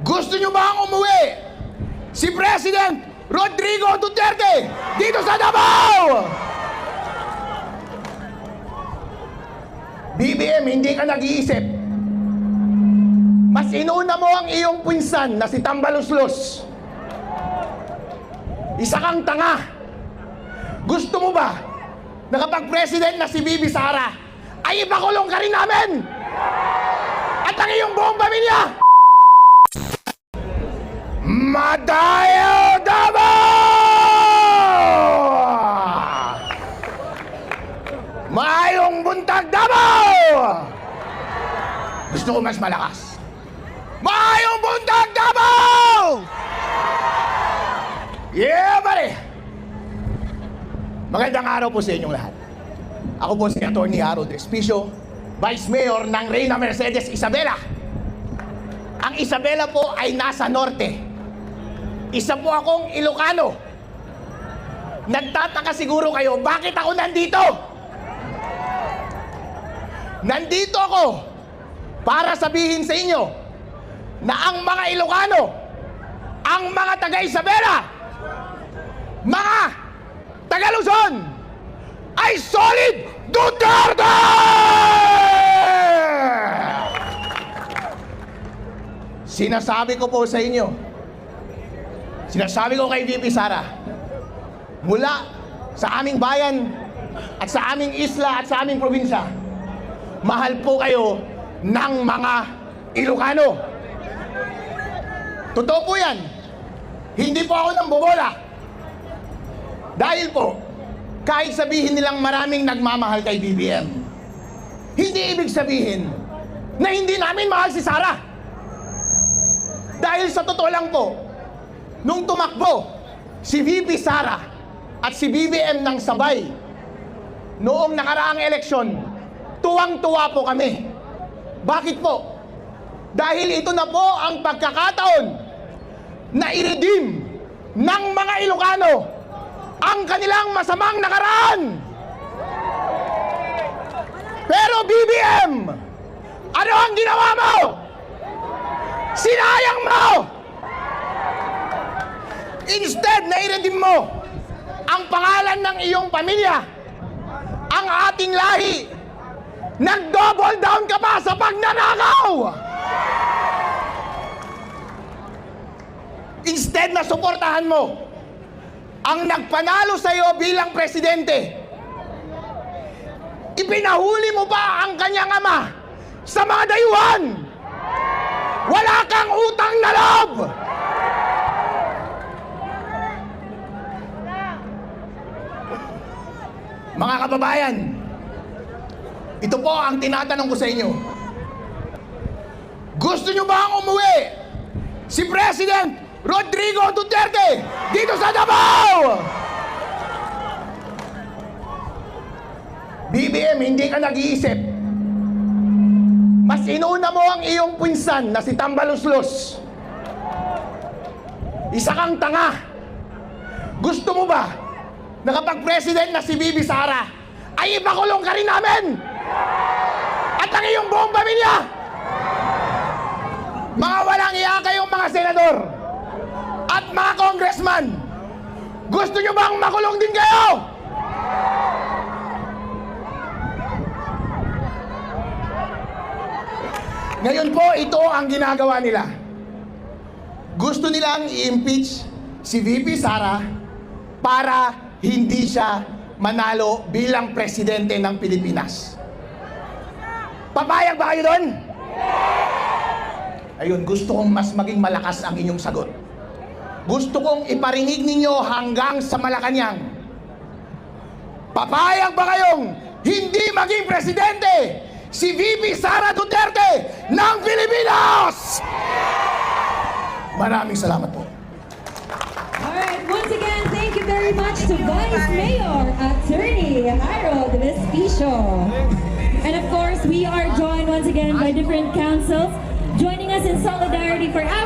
Gusto nyo ba ang umuwi? Si President Rodrigo Duterte dito sa Davao! BBM, hindi ka nag-iisip. Mas inuna mo ang iyong pinsan na si Tambaluslos. Isa kang tanga. Gusto mo ba na kapag president na si Bibi Sara ay ipakulong ka rin namin? At ang iyong buong pamilya? Madayo Davao! Maayong buntag Davao! Gusto ko mas malakas. Maayong buntag Davao! Yeah, pare! Magandang araw po sa inyong lahat. Ako po si Atty. Harold Respicio, Vice Mayor ng Reyna Mercedes Isabela. Ang Isabela po ay nasa norte. Isa po akong Ilocano. Nagtataka siguro kayo, bakit ako nandito? Nandito ako para sabihin sa inyo na ang mga Ilocano, ang mga taga-Isabela, mga taga-Luzon, ay solid Duterte! Sinasabi ko po sa inyo, sinasabi ko kay VP Sara, mula sa aming bayan at sa aming isla at sa aming probinsya, mahal po kayo ng mga Ilocano. Totoo po yan. Hindi po ako nang bobola. Dahil po, kahit sabihin nilang maraming nagmamahal kay BBM, hindi ibig sabihin na hindi namin mahal si Sara. Dahil sa totoo lang po, nung tumakbo si VP Sara at si BBM ng sabay noong nakaraang eleksyon, tuwang-tuwa po kami. Bakit po? Dahil ito na po ang pagkakataon na i-redeem ng mga Ilocano ang kanilang masamang nakaraan. Pero BBM, ano ang ginawa mo? Sinayang mo! Instead na i-redeem mo ang pangalan ng iyong pamilya, ang ating lahi, nag-double down ka pa sa pagnanakaw! Instead na suportahan mo ang nagpanalo sa iyo bilang presidente, ipinahuli mo pa ang kanyang ama sa mga dayuhan. Wala kang utang na loob. Mga kababayan, ito po ang tinatanong ko sa inyo. Gusto nyo ba ang umuwi? Si President Rodrigo Duterte dito sa Davao! BBM, hindi ka nag-iisip. Mas inuna mo ang iyong pinsan na si Tambaluslos. Isa kang tanga. Gusto mo ba na kapag president na si Bibi Sara ay ipakulong ka rin namin? At ang iyong buong pamilya? Mga walang iya kayong mga senador at mga congressman, gusto nyo bang makulong din kayo? Ngayon po, ito ang ginagawa nila. Gusto nilang i-impeach si VP Sara para hindi siya manalo bilang presidente ng Pilipinas. Papayag ba kayo doon? Ayun, gusto kong mas maging malakas ang inyong sagot. Gusto kong iparinig ninyo hanggang sa Malacanang. Papayag ba kayong hindi maging presidente si VP Sara Duterte ng Pilipinas? Maraming salamat po. Alright, once again, thank you very much to Vice Mayor Attorney Harold Respicio. And of course, we are joined once again by different councils joining us in solidarity for our